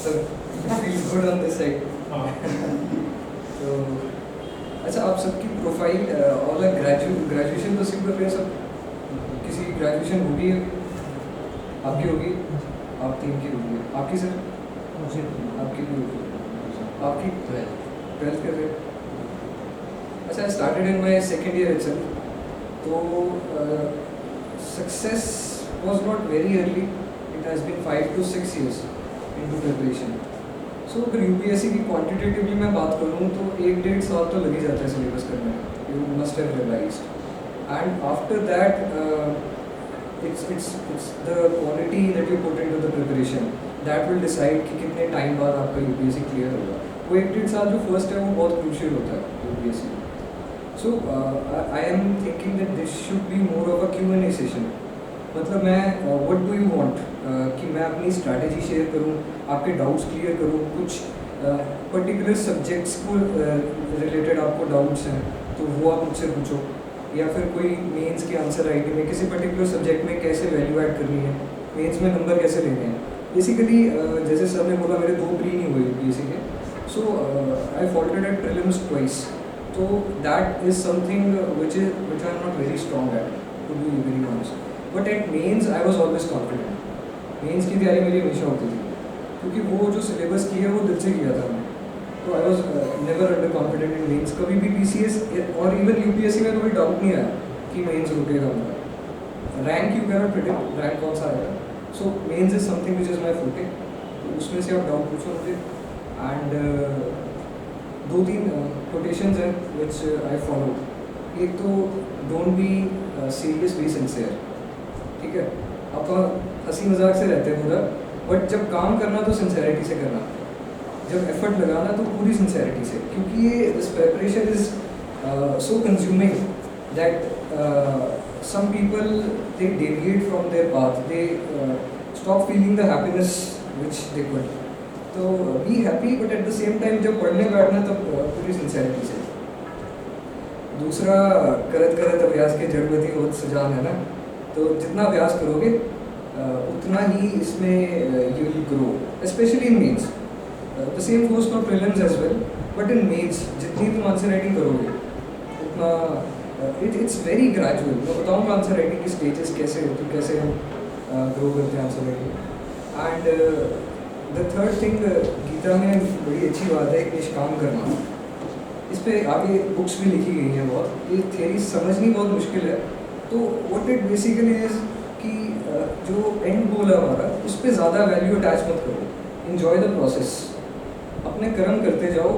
So feel good on this side. तो अच्छा, आप सबकी प्रोफाइल और ग्रेजुएशन तो सिर्फ कर रहे हैं सब? किसी की ग्रेजुएशन होगी है? आपकी होगी? आप तीन की होगी? आपकी सर? आपकी भी होगी? आपकी 12th कर रहे हैं? अच्छा, आई started in my second year itself. तो success was not very early. It has been 5 to 6 years into preparation. So अगर यूपीएससी की क्वांटिटेटिवली मैं बात करूँ तो 1-1.5 साल तो लग ही जाता है सिलेबस करने में. You must have realized. And after that, it's the quality that you put into the preparation that will decide कि कितने टाइम बाद आपका यूपीएससी क्लियर होगा. वो 1-1.5 साल जो फर्स्ट है वो बहुत क्रूशियल होता है UPSC. So I am thinking that this should be more of a Q&A session. मतलब मैं व्हाट डू यू वांट कि मैं अपनी स्ट्रैटेजी शेयर करूं, आपके डाउट्स क्लियर करूं, कुछ पर्टिकुलर सब्जेक्ट्स को रिलेटेड आपको डाउट्स हैं तो वो आप मुझसे पूछो, या फिर कोई मेंस के आंसर राइटिंग में किसी पर्टिकुलर सब्जेक्ट में कैसे वैल्यू ऐड करनी है, मेंस में नंबर कैसे लेने हैं. बेसिकली जैसे सर ने बोला मेरे 2 प्री नहीं हुए यूपीएससी के, so I faulted at prelims twice. तो that is something which I am not very strong at, to be very honest. But at mains I was always confident. Mains की तैयारी मेरी हमेशा होती थी क्योंकि वो जो सिलेबस की है वो दिल से किया था मैंने. तो I was never under confident in mains. कभी भी पीसीएस और इवन यूपीएससी में कोई डाउट नहीं आया कि मेंस रुकेगा मेरा. Rank you cannot predict rank कौन सा आएगा. So mains is something which is my forte. तो उसमें से आप डाउट पूछो मुझे. एंड 2-3 कोटेशंस हैं विच आई फॉलो. एक तो don't be serious, be sincere. ठीक है, आप हंसी मजाक से रहते हैं पूरा, बट जब काम करना तो सिंसेरिटी से करना, जब एफर्ट लगाना तो पूरी सिंसेरिटी से. क्योंकि ये this preparation is so consuming that some people they deviate from their path, they stop feeling the happiness which they could. तो be happy, but at the same time जब पढ़ने बैठना तब पूरी सिंसेरिटी से. दूसरा, करत करत अभ्यास के जड़वती होत सजान है ना. तो जितना अभ्यास करोगे उतना ही इसमें you will grow, specially in mains. The same goes for prelims as well, but in mains जितनी तुम आंसर राइटिंग करोगे उतना इट्स वेरी ग्रेजुअल. मैं बताऊँगा आंसर राइटिंग की स्टेजेस कैसे होती, कैसे हम ग्रो करते हैं answer writing. And the third thing, Gita में बड़ी अच्छी बात है, निष्काम करना. इस पर आगे बुक्स भी लिखी गई हैं बहुत. ये थ्योरी समझनी बहुत मुश्किल है. तो व्हाट इट बेसिकली इज़ कि जो एंड गोल है हमारा उस पर ज़्यादा वैल्यू अटैच मत करो. Enjoy the process. अपने कर्म करते जाओ,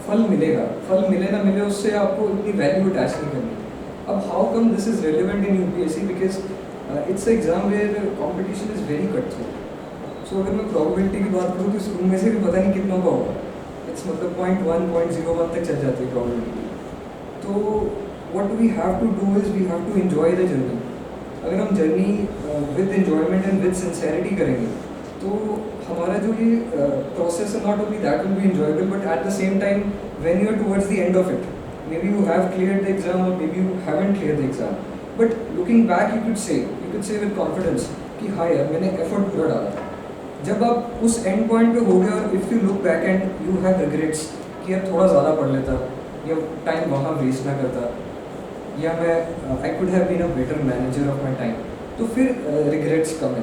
फल मिलेगा. फल मिले ना मिले उससे आपको इतनी वैल्यू अटैच नहीं करनी. अब how come this is relevant in UPSC, because it's exam where competition is very cut through. So अगर मैं प्रोबेबिलिटी की बात करूँ तो इस रूम में से भी पता नहीं कितना का होगा. इट्स मतलब 0.1, 0.01 तक चल जाती है प्रोबेबिलिटी. तो what we have to do is we have to enjoy the journey. अगर हम journey with enjoyment and with sincerity करेंगे तो हमारा जो ये process है, not only that will be enjoyable, but at the same time when you are towards the end of it, maybe you have cleared the exam or maybe you haven't cleared the exam, but looking back you could say with confidence कि हाँ यार मैंने effort पूरा डाला था. जब आप उस end point पे हो गए और if you look back and you have regrets कि यार थोड़ा ज़्यादा पढ़ लेता या टाइम वहाँ वेस्ट ना करता, या मैं I could have been a better manager of my time, तो फिर रिग्रेट्स कम है.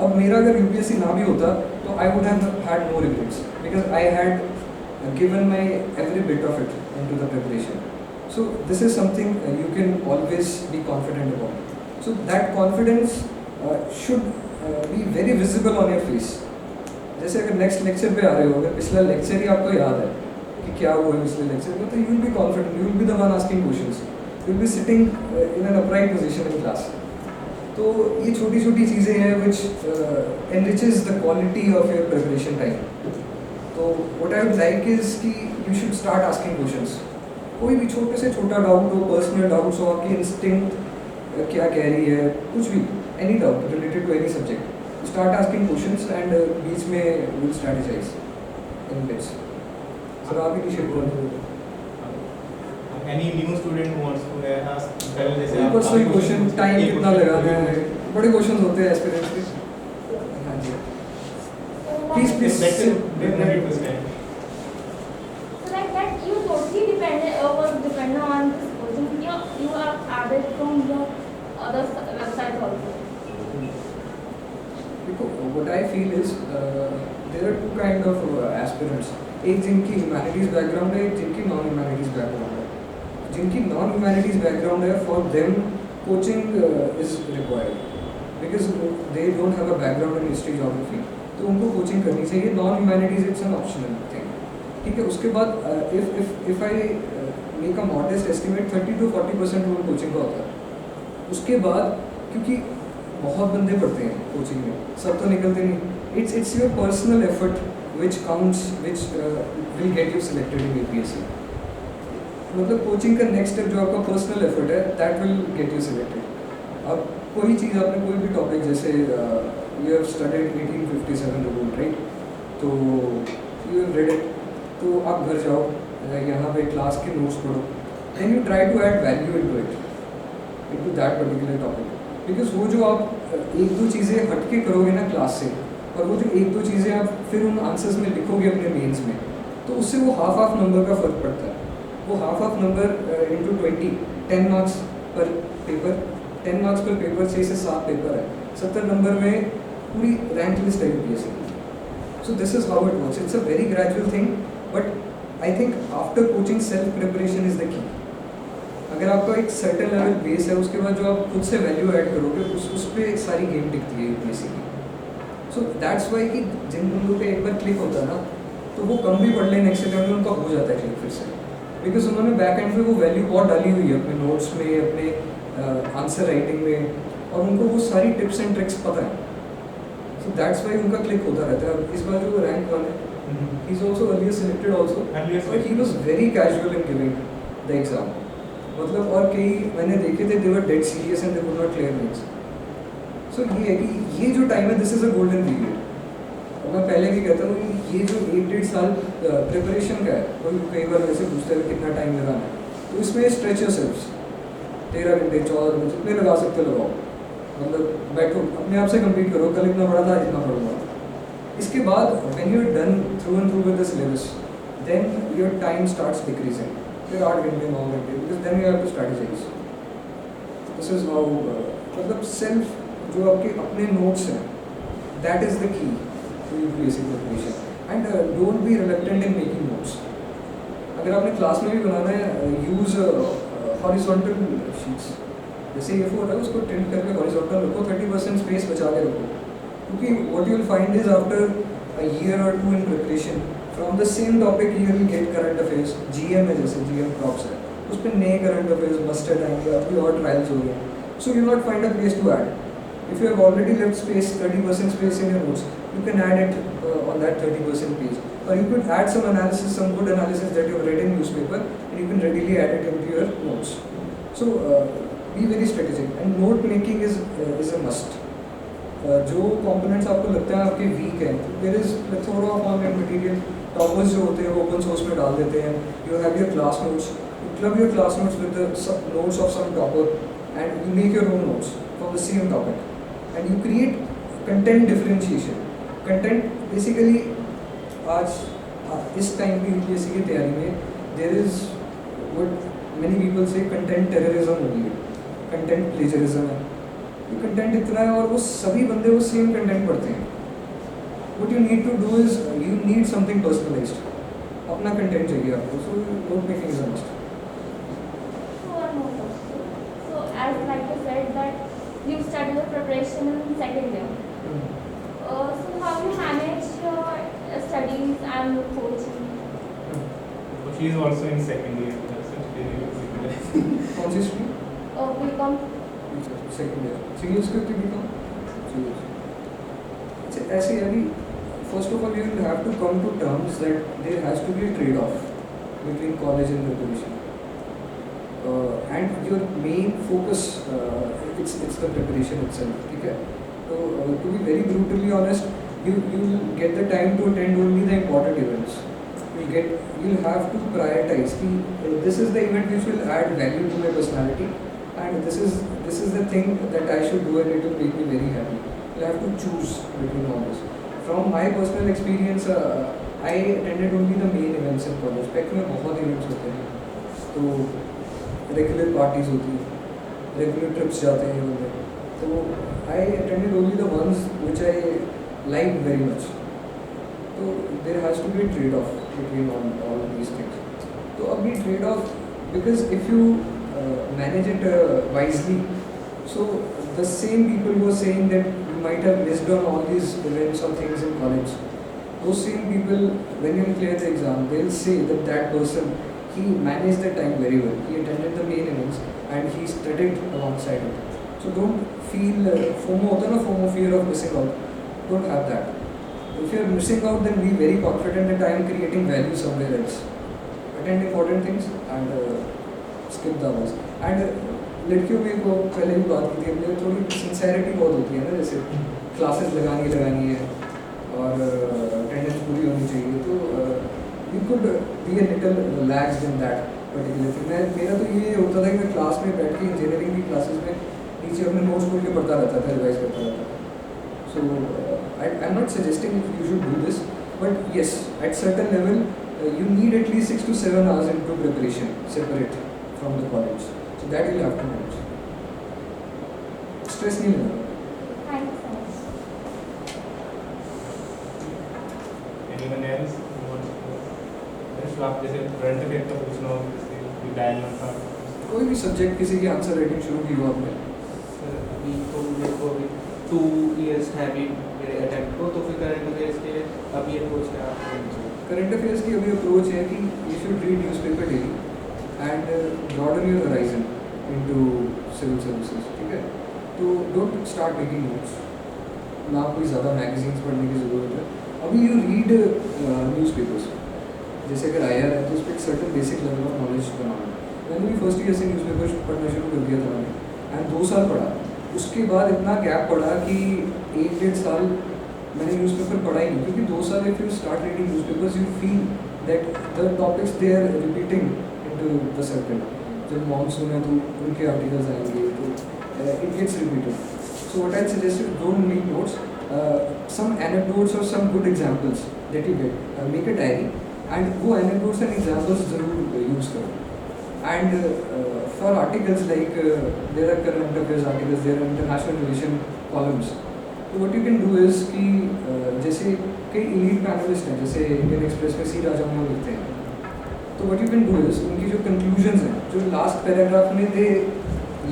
अब मेरा अगर यूपीएससी ना भी होता तो I would have had no regrets because I had given my every bit of it into the preparation. So this is something you can always be confident about. So that confidence should be very visible on your face. जैसे अगर next lecture पे आ रहे हो, अगर पिछला lecture ही आपको याद है कि क्या हुआ है पिछले लेक्चर में, तो you will be confident, you will be the one asking questions, you will be sitting in an upright position in class. तो ये छोटी छोटी चीज़ें हैं which enriches the quality of your preparation time. तो what I would like is कि you should start asking questions. कोई भी छोटे से छोटा डाउट हो, पर्सनल डाउट्स हो, आपकी इंस्टिंक्ट क्या कह रही है, कुछ भी, any doubt related to any subject, start asking questions and बीच में we'll strategize in bits. Sir आप ही निश्चित बोलिए. Any new student who wants to ask, पहले जैसे आप पर्सनल क्वेश्चन, टाइम कितना लगाना है, बड़े क्वेश्चन होते हैं एस्पिरेंट्स के. हाँ जी. Please, please That's sit. a 100%. So like that, you totally was dependent on this coaching. You are added from your other websites also. Because what I feel is there are two kind of aspirants. एक जिनकी humanities background है, एक जिनकी non humanities background है. जिनकी non humanities background है, for them coaching is required because they don't have a background in history geography, तो उनको कोचिंग करनी चाहिए. Non humanities it's an optional thing. ठीक है. उसके बाद if I make a modest estimate 30 to 40% role coaching का होता है. उसके बाद क्योंकि बहुत बंदे पढ़ते हैं कोचिंग में, सब तो निकलते नहीं. It's your personal effort which counts, which will get you selected in APSC. मतलब कोचिंग का नेक्स्ट स्टेप जो आपका पर्सनल एफर्ट है, that will get you selected. अब कोई चीज़ आपने कोई भी टॉपिक जैसे you have studied 1857 revolt right, तो यू हैव रेड इट, तो आप घर जाओ, यहाँ पे क्लास के नोट्स पढ़ो, then you try to add value into that particular topic. Because वो जो आप एक दो चीज़ें हटके करोगे ना क्लास से, और वो जो एक दो चीज़ें आप फिर उन आंसर्स में लिखोगे अपने मेंस में, तो उससे वो हाफ नंबर का फ़र्क पड़ता है. वो हाफ नंबर इंटू 10 मार्क्स पर पेपर, 10 मार्क्स पर पेपर, 6 से 7 पेपर है, 70 नंबर में पूरी रैंक लिस्ट है UPSC. So this is how it works. It's a very gradual thing, but I think after coaching self preparation is the की. अगर आपका एक सर्टेन लेवल बेस है, उसके बाद जो आप खुद से वैल्यू ऐड करोगे, उस पर सारी गेम टिकती है यूपीएससी की. सो दैट्स वाई कि जिन बंदों पे एक बार क्लिक होता है ना, तो वो कम भी पढ़ ले, नेक्स्ट अटेम्प्ट में उनका हो जाता है क्लिक फिर से. बिकॉज उन्होंने बैक एंड पे वो वैल्यू बहुत डाली हुई है अपने नोट्स में, अपने आंसर राइटिंग में, और उनको वो सारी टिप्स एंड ट्रिक्स पता है. सो दैट्स वाई उनका क्लिक होता रहता है. अब इस बार जो रैंक 1 है, he is also earlier selected also, but he was very casual in giving the exam. मतलब और कई मैंने देखे थे, they were dead serious and they could not clear mains. So ये है कि ये जो टाइम है, this is a golden period. और मैं पहले भी कहता हूँ कि ये जो 1-1.5 साल प्रिपरेशन का है, कोई कई बार वैसे पूछते हैं कितना टाइम लगाना है, तो इसमें स्ट्रेच योरसेल्व्स 13 घंटे 14 घंटे जितने लगा सकते लगाओ. मतलब बैठो, अपने आप से कंप्लीट करो, कल इतना पढ़ा था इतना पढ़ूंगा. इसके बाद when you are done through and through with the syllabus, then your time starts decreasing. फिर 8 घंटे 9 घंटे, because then you have to strategize. This is how मतलब सेल्फ जो आपके अपने नोट्स हैं, that is the key to UPSC preparation. And don't be reluctant in making notes. अगर आपने क्लास में भी बनाना है, यूज़ हॉरिजॉन्टल शीट्स. जैसे ये फोन है, उसको टिल्ट करके हॉरिजॉन्टल रखो, 30% स्पेस बचा के रखो. क्योंकि what you will find is after a year और 2 in preparation, from the same topic you will get current affairs. GM है, जैसे जीएम क्रॉप्स है, उस पर नए करंट अफेयर्स मस्टर्ड आएंगे, अभी और ट्रायल्स हो रहे हैं. So you not find a place to add. If you have already left space, 30% space in your notes, you can add it on that 30% page. Or you could add some analysis, some good analysis that you have read in newspaper, and you can readily add it into your notes. So be very strategic, and note making is a must. जो components आपको लगता है आपके weak हैं, there is plethora of online material. Toppers जो होते हैं वो open source में डाल देते हैं. You have your class notes. You club your class notes with the notes of some topper, and you make your own notes from the same topic. And you create content differentiation. Content basically आज इस time की UPSC की तैयारी में there is what many people say content terrorism हो गई है, content plagiarism है. ये content इतना है और वो सभी बंदे वो same content पढ़ते हैं. What you need to do is you need something personalized. अपना content चाहिए आपको. So note making is a must. So one more question. So as like you said that you started the preparation in second year. So how you manage your studies and coaching? She is also in second year. That's it. कौन सी stream? Become Second year. Serious करके become? Serious. अच्छा ऐसे अभी first of all you will have to come to terms that there has to be a trade-off between college and preparation. And your main focus it's the preparation itself. ठीक है. So to be very brutally honest, you get the time to attend only the important events. You'll have to prioritize. This is the event which will add value to my personality, and this is the thing that I should do, and it will make me very happy. You have to choose between all this. From my personal experience, I attended only the main events in college. Spec में बहुत events होते हैं, तो regular parties होती हैं, regular trips जाते हैं बंदे. So I attended only the ones which I liked very much. So there has to be a trade-off between all these things. So अभी trade-off, because if you manage it wisely, so the same people who are saying that you might have missed on all these events or things in college, those same people, when you clear the exam, they'll say that that person, he managed the time very well. He attended the main events and he studied alongside it. So don't feel FOMO, होता है ना FOMO, fear of missing out. Don't have that. If you're missing out, then be very confident that I am creating value somewhere else. Attend important things and skip the others. And लड़कियों में को पहले भी बात की थी हमने, थोड़ी सिंसेरिटी बहुत होती है ना, जैसे क्लासेस लगानी है और अटेंडेंस पूरी होनी चाहिए, तो you could be a little relaxed in that particular thing. मेरा तो ये होता था कि मैं क्लास में बैठ के इंजीनियरिंग की क्लासेस में नीचे अपने नोट्स खोल के पढ़ता रहता था, रिवाइज करता रहता था. So I am not suggesting you should do this, but yes, at certain level you need at least 6 to 7 hours into preparation separate from the college. So that you'll have to manage. Stress नहीं लेना. Thank you so much. Anyone else who wants to? जैसे आप जैसे current affair का पूछना हो, जैसे dilemma का. कोई भी सब्जेक्ट किसी की आंसर राइटिंग शुरू की हो आपने? सर अभी तो मेरे को अभी 2 years है अभी मेरे अटेम्प्ट को, तो फिर करंट अफेयर्स के अभी अप्रोच है आपको? करंट अफेयर्स की अभी अप्रोच है कि you should read newspaper daily and broaden your horizon into civil services. ठीक है, तो don't start making notes. ना कोई ज़्यादा मैगजीन्स पढ़ने की ज़रूरत है. अभी you read newspapers. जैसे अगर आया है तो उस पर एक certain basic level of knowledge बनाना. मैंने भी फर्स्ट ईयर से न्यूज़पेपर पढ़ना शुरू कर दिया था मैंने, एंड 2 साल पढ़ा. उसके बाद इतना गैप पड़ा कि 1-1.5 साल मैंने न्यूज़पेपर पढ़ा ही नहीं, क्योंकि 2 साल if you start reading newspapers you feel that the topics they are repeating into the circle. जब मॉनसून है तो उनके आर्टिकल्स आएंगे, तो it gets repeated. So what I suggest, don't make notes. Some anecdotes और some good examples that you get, make a diary and वो anecdotes and examples जरूर use करो. And for articles like there are current affairs articles, there are international relation columns. So what you can do is कि जैसे कई elite panelists हैं, जैसे Indian express में सी राजा मोहन लिखते हैं, तो what you can do is उनकी जो conclusions हैं, जो last paragraph में they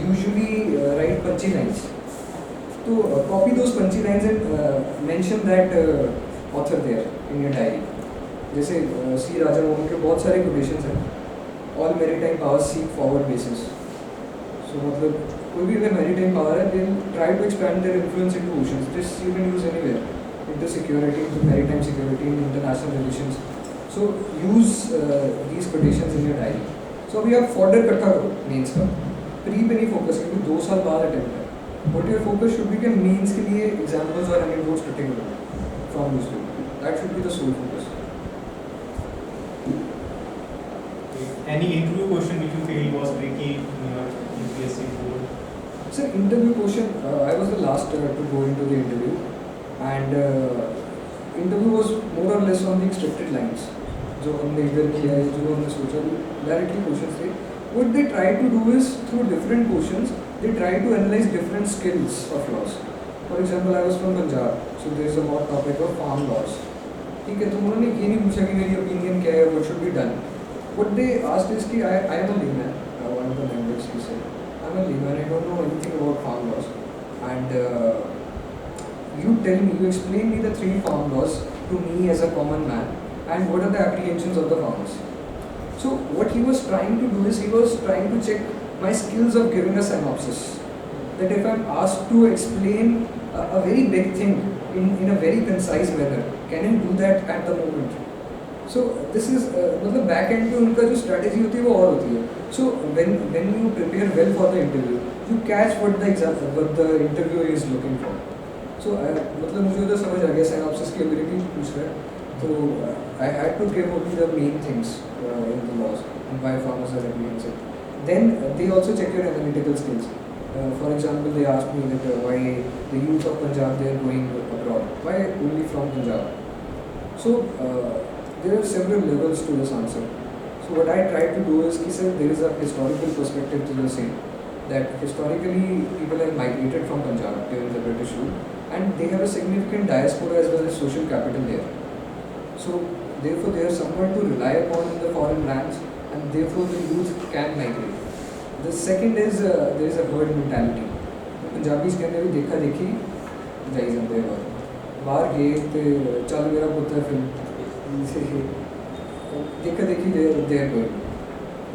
usually write punchy lines, तो copy those punchy lines and mention that author there in your diary. जैसे सी राजा मोहन के बहुत सारे quotations हैं. All maritime powers seek forward bases. So मतलब कोई भी अगर maritime power है, they'll try to expand their influence into oceans. This you can use anywhere, into security, into maritime security, in international relations. So use these quotations in your diary. So अभी आप fodder इकट्ठा करो mains का, pre पे नहीं focus, क्योंकि 2 साल बाद अटेम्प्ट है. What your focus should be कि मेंस के लिए examples और anecdotes इकट्ठे करो from newspaper. That should be the sole focus. Any interview question which you feel was tricky in your UPSC board? Sir, interview question, I was the last to go into the interview, and interview was more or less on the expected lines. जो हमने इधर किया है, जो हमने सोचा, directly questions थे. What they try to do is through different questions, they try to analyze different skills of yours. For example, I was from Punjab, so there is a hot topic of farm laws. ठीक है, तो उन्होंने ये नहीं पूछा कि मेरी opinion क्या है, what should be done. What they asked is कि I am a layman, one of the members he said, I am a layman, I don't know anything about farm laws, and you tell me, you explain me the 3 farm laws to me as a common man, and what are the apprehensions of the farmers. So what he was trying to do is he was trying to check my skills of giving a synopsis, that if I am asked to explain a very big thing in a very concise manner, can I do that at the moment. So this is मतलब back end पे उनका जो strategy होती है वो और होती है. So when you prepare well for the interview, you catch what the interviewer is looking for. So मतलब मुझे उधर समझ आ गया synopsis की ability पूछ रहा है, तो I had to give only the main things in the laws and why farmers are apprehensive. Then they also check your analytical skills. For example, they asked me that why the youth of Punjab they are going abroad. Why only from Punjab? So there are several levels to this answer. So what I try to do is कि sir there is a historical perspective to the same. That historically people have migrated from Punjab during the British rule, and they have a significant diaspora as well as social capital there. So therefore they are someone to rely upon in the foreign lands, and therefore the youth can migrate. The second is there is a herd mentality. Punjabis कहते भी देखा देखी जाई जाते हैं बाहर गए तो चल मेरा पुत्र फिर देखा देखी they are going.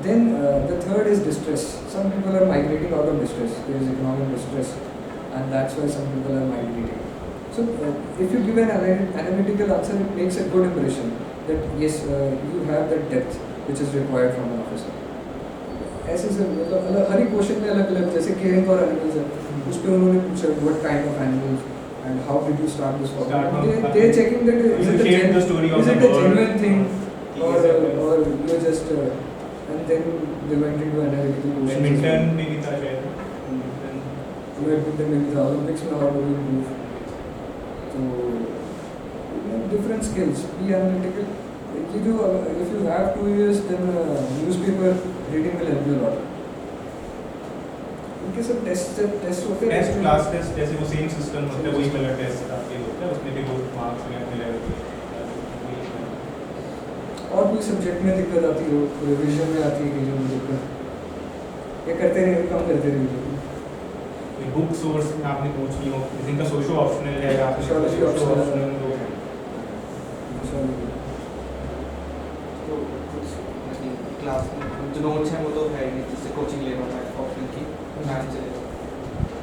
Then the third is distress. Some people are migrating out of distress. There is economic distress, and that's why some people are migrating. So if you give an analytical answer, it makes a good impression that yes, you have the depth which is required from an officer. ऐसे से मतलब हर एक question में अलग अलग जैसे caring for animals है उस पर उन्होंने पूछा what kind of animals and how did you start this work they checking that is it a genuine thing or you just and then they went into analytical questions. Badminton में भी था शायद badminton में भी था Olympics में how do you move तो different skills be analytical कि जो if you have 2 years then newspaper reading will help you a lot. उनके सब टेस्ट होते हैं टेस्ट क्लास टेस्ट जैसे वो सेम सिस्टम होता है वही कलर टेस्ट आपके होता है उसमें भी वो मार्क्स में अपने लेवल पे और कोई सब्जेक्ट में दिक्कत आती हो रिवीजन में आती है कि जो दिक्कत ये करते रहे कम करते रहे बुक सोर्स आपने पूछ ली हो जिनका सोशो ऑप्शनल है या Sociology optional है। तो कुछ क्लास में जो नोट्स हैं वो तो है नहीं जिससे कोचिंग ले रहा है ऑप्शन की मैथ चले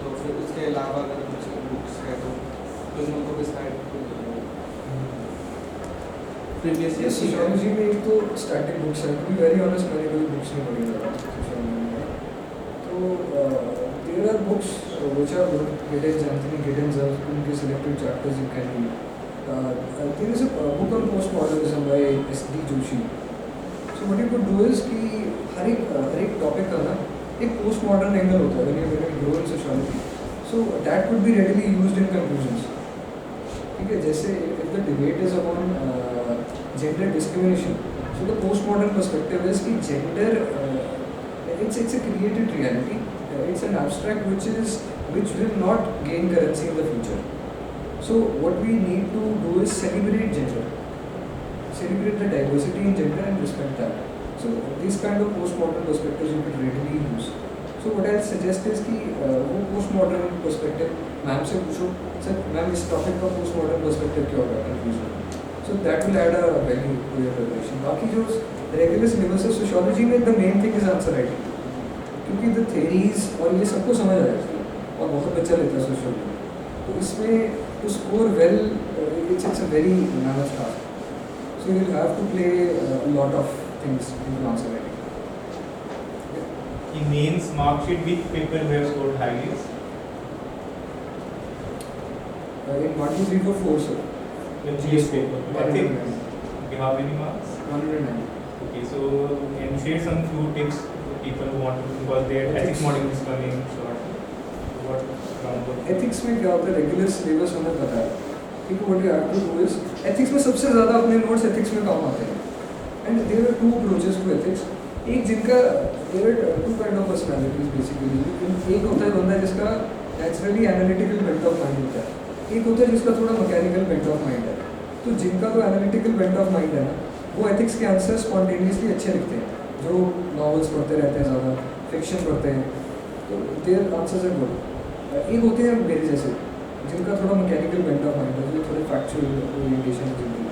तो फिर उसके अलावा अगर कुछ बुक्स है तो उनको डिसाइड प्रीवियस ये सोशियोलॉजी में एक तो स्टैटिक बुक्स है टू बी वेरी ऑनेस्ट मैंने कोई बुक्स नहीं पढ़ी ज़्यादा सोशियोलॉजी में तो there are books which are Giddens, Anthony Giddens उनके selected chapters you can read. There is a book on postmodernism by S.D. Joshi. So what you could do is कि हर एक टॉपिक का ना एक पोस्ट मॉडर्न एंगल होता है when you grow in sociology. So that could be readily used in conclusions. ठीक है जैसे if the debate is upon gender discrimination, so the postmodern perspective is कि gender it's a created reality. It's an abstract which will not gain currency in the future. So what we need to do is celebrate gender, celebrate the diversity in gender and respect that. So these kind of postmodern perspectives you could readily use. So what I suggest is कि वो postmodern perspective ma'am से पूछो sir ma'am इस topic का postmodern perspective क्या होगा conclusion. So that will add a value to your preparation. बाकी जो regular syllabus है sociology में the main thing is answer writing. क्योंकि द थेरीज और ये सबको समझ आ जाती है और बहुत बच्चा लेता है सोशल तो इसमें to score well it's a very manage task so you have to play lot of things in answer writing in mains mark sheet which people who have scored highest in 1 2 3 4 4 sir the GS paper I think okay how many marks 109 okay so can you share some few tips for people who want to because their ethics module is coming short what groundwork ethics में क्या होता है regular syllabus हमें पता है ठीक है what you have to do is ethics में सबसे ज़्यादा अपने नोट्स एथिक्स में काम आते हैं and there are two approaches to ethics एक जिनका there are two kind of personalities basically एक होता है बंदा जिसका naturally analytical bent of mind होता है एक होता है जिसका थोड़ा मैकेनिकल बेंट ऑफ माइंड है तो जिनका तो एनालिटिकल बेंट ऑफ माइंड है ना वो एथिक्स के आंसर स्पॉन्टेनियसली अच्छे लिखते हैं जो नॉवेल्स पढ़ते रहते हैं ज़्यादा फिक्शन पढ़ते हैं तो देयर आंसर्स आर गुड एक होते हैं मेरे जैसे जिनका थोड़ा मैकेनिकल बेंट ऑफ माइंड है जो थोड़े फैक्चुअल ओरिएंटेशन जिनकी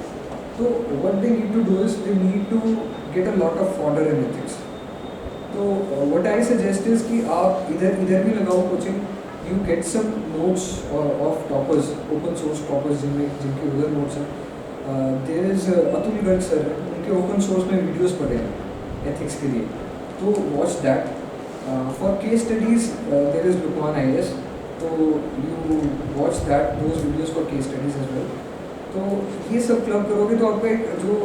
तो what they need to do is they need to get a lot of fodder in ethics तो व्हाट आई सजेस्ट इज कि आप इधर भी लगाओ coaching you get some notes of toppers open source toppers जिनके उधर नोट्स हैं there is Atul Garg sir उनके ओपन सोर्स में वीडियोस पड़े हैं एथिक्स के लिए तो watch that for case studies there is Lukmaan IAS तो you watch that those videos for case studies as well तो ये सब क्लब करोगे तो आपका एक जो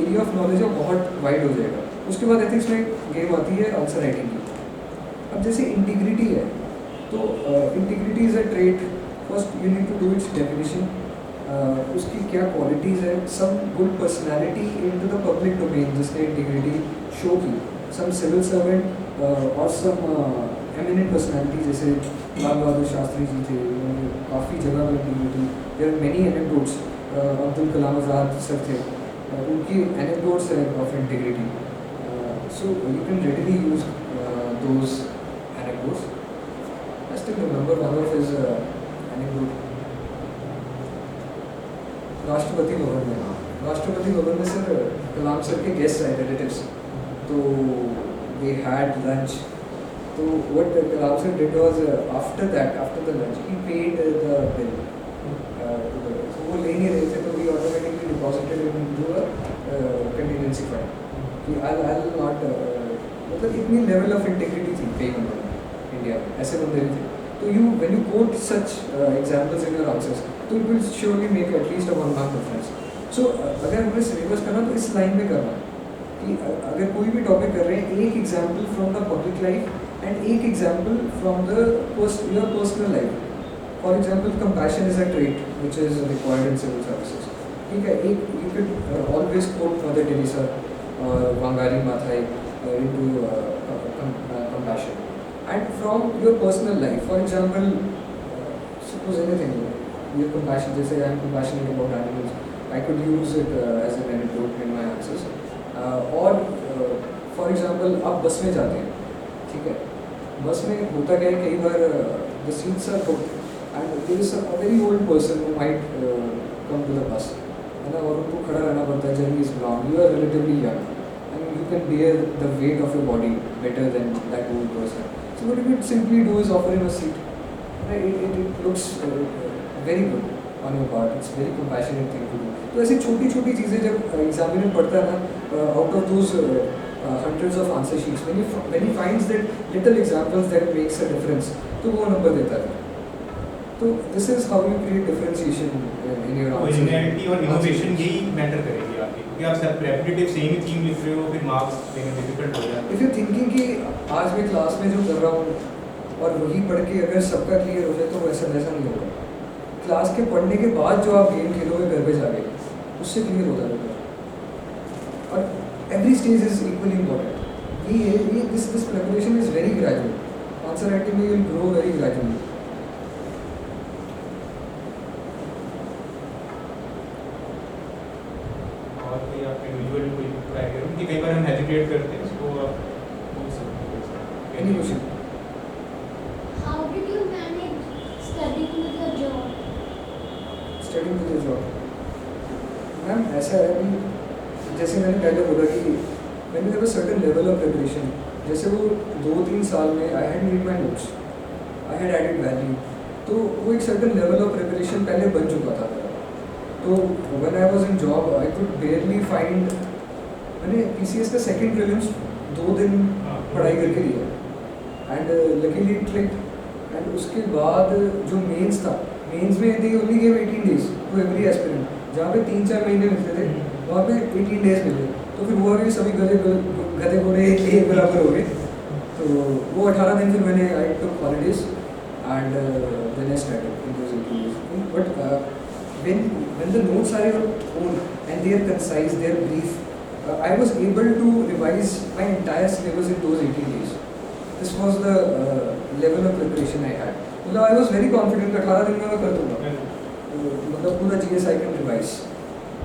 एरिया ऑफ नॉलेज है बहुत वाइड हो जाएगा उसके बाद एथिक्स में गेम आती है आंसर राइटिंग की अब जैसे इंटीग्रिटी है तो integrity is a trait. First you need to do its definition. उसकी क्या क्वालिटीज़ है. Some good personality into the public domain जिसने इंटीग्रिटी शो की. सम सिविल सर्वेंट और सम एमिनेंट पर्सनैलिटी जैसे लाल बहादुर शास्त्री जी थे. उन्होंने काफ़ी जगह पर integrity. There are many anecdotes. Abdul Kalam Azad sir थे. उनकी एनेक्डोट्स है of integrity. So you can readily use those anecdotes. I still remember one of his anecdote. Rashtrapati Bhavan में सर कलाम सर के गेस्ट आए रिलेटिव्स. तो they had lunch. तो what Kalam sir did was after the lunch he paid the bill. तो वो ले नहीं रहे थे तो we automatically deposited it into a contingency fund. कि I'll not मतलब इतनी लेवल ऑफ इंटीग्रिटी थी कई बंदों में इंडिया में. ऐसे बंदे भी थे. तो you when you quote such examples in your answers तो it will surely make at least a 1 mark difference. So अगर हमें सिलेबस करना तो इस लाइन में करना कि अगर कोई भी टॉपिक कर रहे हैं एक example from the public life and एक example from the your personal life. For example compassion is a trait which is required in civil services. ठीक है. एक you can always quote Mother Teresa Wangari Maathai into compassion. And from your personal life, for example, suppose anything, your compassion, जैसे I am compassionate about animals, I could use it as an anecdote in my answers. और for example, आप बस में जाते हैं. ठीक है. बस में होता क्या है कई बार the seats are booked and there is a very old person who might come to the bus. है ना. और उनको खड़ा रहना पड़ता है. Journey is long. You are relatively young and you can bear the weight of your body better than that old person. So what you could simply do is offer him a seat. Right? It looks very good on your part. It's very compassionate thing to do. तो ऐसी छोटी छोटी चीज़ें जब examiner पढ़ता है ना out of those hundreds of answer sheets, when he finds that little examples that makes a difference, तो वो नंबर देता है. तो this is how you create differentiation in your answer. Originality और इनोवेशन यही मैटर करेगी आपकी. क्योंकि आप सब रेपिटेटिव सेम ही थीम लिख रहे हो फिर मार्क्स देना डिफिकल्ट हो जाता है. इफ यू थिंकिंग कि आज मैं क्लास में जो कर रहा हूँ और वही पढ़ के अगर सबका क्लियर हो जाए तो वैसा नहीं होगा. क्लास के पढ़ने के बाद जो आप गेम खेलोगे घर पे जाके उससे क्लियर होता है. और every stage is equally important. ये this preparation is very gradual. Answer writing में विल ग्रो वेरी ग्रेजुअली. और कोई आप इंडिविजुअल कोई ट्राई करो कि कई बार हम हेजिटेट करते हैं इसको आप बोल सकते हो. Any question. How did you manage studying with your job? Studying with your job. Ma'am ऐसा है कि जैसे मैंने पहले बोला कि मैंने there certain level of preparation. जैसे वो 2-3 साल में I had read my notes. I had added value. तो वो एक सर्टेन लेवल ऑफ प्रिपरेशन पहले बन चुका था मेरा. तो when I was in job I could barely find. मैंने पीसीएस का सेकंड प्रीलिम्स 2 दिन पढ़ाई करके दिया and luckily it clicked. And उसके बाद जो मेंस था, मेंस में they only give 18 days to every aspirant. जहाँ पे 3-4 महीने मिलते थे वहाँ पे 18 days मिले. तो फिर हुआ कि सभी गधे घोड़े एक बराबर हो गए. तो वो 18 दिन फिर मैंने I took holidays and then I started in those 18 days. But when the notes are your own and they are concise, they are brief, I was able to revise my entire syllabus in those 18 days. This was the level of preparation I had. मतलब I was very confident कि 18 दिन में मैं कर दूँगा. मतलब पूरा GS I can revise.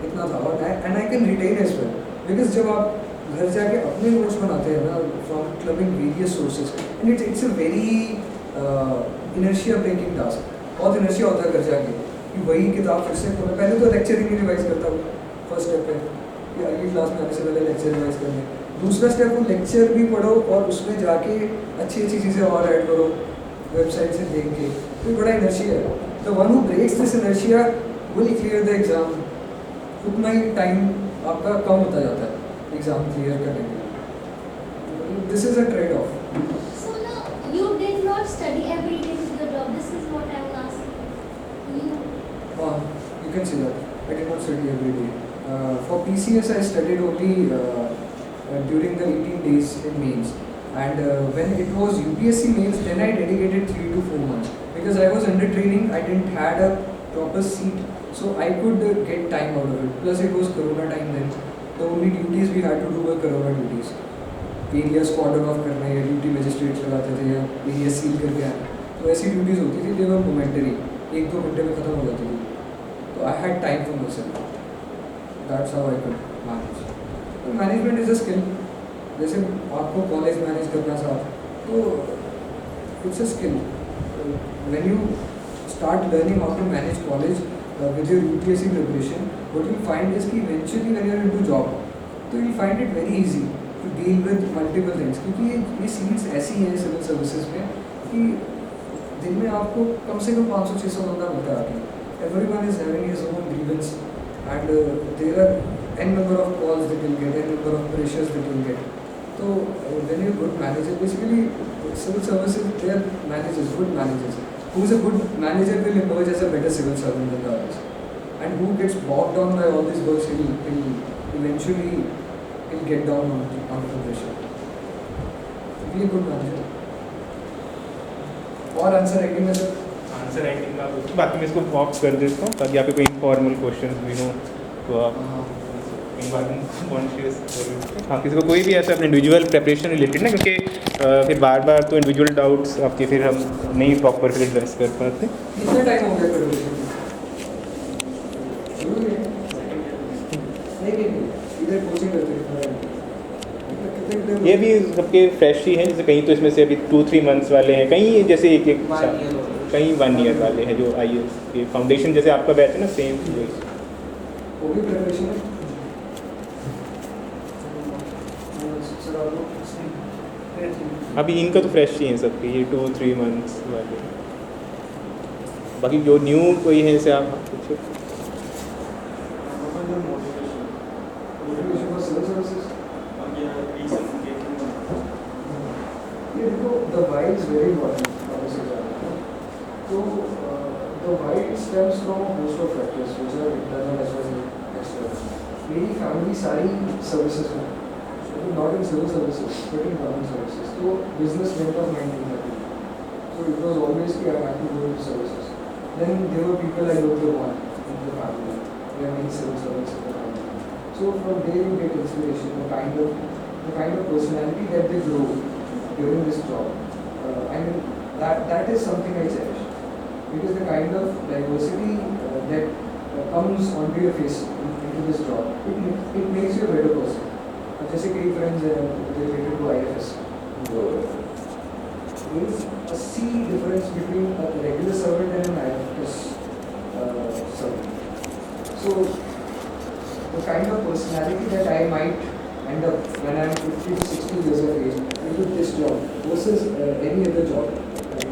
इतना था. और and I can retain as well. Because जब आप घर जाके अपने नोट्स बनाते हैं ना from clubbing various sources, and it's a very inertia breaking task. बहुत inertia होता है घर जाके कि वही किताब फिर से पढ़ो. पहले तो लेक्चर ही नहीं रिवाइज करता हूँ फर्स्ट स्टेप पे कि अगली क्लास में आने से पहले लेक्चर रिवाइज करने. दूसरा स्टेप वो लेक्चर भी पढ़ो और उसमें जाके अच्छी चीज़ें और ऐड करो वेबसाइट से देख के. तो ये बड़ा इनर्शिया है. The one who breaks this inertia will clear the exam. उतना ही टाइम आपका कम होता जाता है एग्ज़ाम क्लियर करने के लिए. This is a trade off. So now you did not study every day with your job. This is what I am asking. You You can say that. I did not study every day. For PCS, I studied only during the 18 days in mains. And when it was UPSC mains, then I dedicated 3 to 4 months because I was under training. I didn't had a proper seat, so I could get time out of it. Plus, it was Corona time then. The only duties we had to do were Corona duties. Areas cordon off करना या duty magistrate लगाते थे या area seal करके आना, तो ऐसी duties होती थी, दे वर मोमेंटरी, 1-2 घंटे में ख़त्म हो जाती थी. तो I had time for myself. That's how I could manage. तो मैनेजमेंट इज़ अ स्किल. जैसे आपको कॉलेज मैनेज करना था तो it's a skill. When you start learning how to manage college with your UPSC preparation, what you find is कि eventually when you are into job, तो you find it very easy to deal with multiple things. क्योंकि ये seats ऐसी हैं civil services में कि दिन में आपको कम से कम 500-600 बंदा मिलता है. Everyone is having his own grievance and there are n number of calls that you'll get, n number of pressures that you'll get. So when you're a good manager, basically civil services, they are managers, good managers. Who's a good manager will emerge as a better civil servant than the others. And who gets bogged down by all these works, he'll eventually he'll get down on the pressure. Be a good manager. और answer writing में sir, answer writing का बाकी मैं इसको of कर देता हूँ ताकि यहाँ पे कोई इनफॉर्मल क्वेश्चन भी हो तो आप कॉन्शियस. हाँ, किसी को कोई भी ऐसा अपने इंडिविजुअल प्रिपरेशन रिलेटेड ना, क्योंकि फिर बार बार तो इंडिविजुअल डाउट्स आपके फिर हम नहीं प्रॉपर फिर एड्रेस कर पाते. कितना टाइम हो गया प्रिपरेशन? नहीं, इधर कोचिंग करते हैं. ये भी सबके फ्रेश ही हैं, जैसे कहीं तो इसमें से अभी 2-3 मंथ्स वाले हैं, कहीं जैसे एक कहीं 1 ईयर वाले हैं जो IAS के फाउंडेशन जैसे आपका बैच है ना सेम. वो भी प्रिपरेशन है. अभी इनका तो फ्रेश ही हैं सबके, ये 2-3 मंथ्स वाले. बाकी जो न्यू कोई है जैसे आप कुछ मोटिवेशन फॉर सिविल सर्विसेज. ये देखो, the why is very important obviously जानना. तो the why stems from a host of factors which are internal as well as external. मेरी फैमिली सारी सर्विसेज में, not in civil services but in government services. So business went off 1930. So it was always I had to go into services. Then there were people I looked upon in the family. There are many civil servants in the family. So from there you get inspiration, the kind of personality that they grow during this job. I mean that is something I cherish. Because the kind of diversity that comes onto your face into this job, it makes you a better person. जैसे कई friends हैं related to IFS, there is a sea difference between a regular servant and an IFS servant. So the kind of personality that I might end up when I'm 50 to 60 years of age into this job versus any other job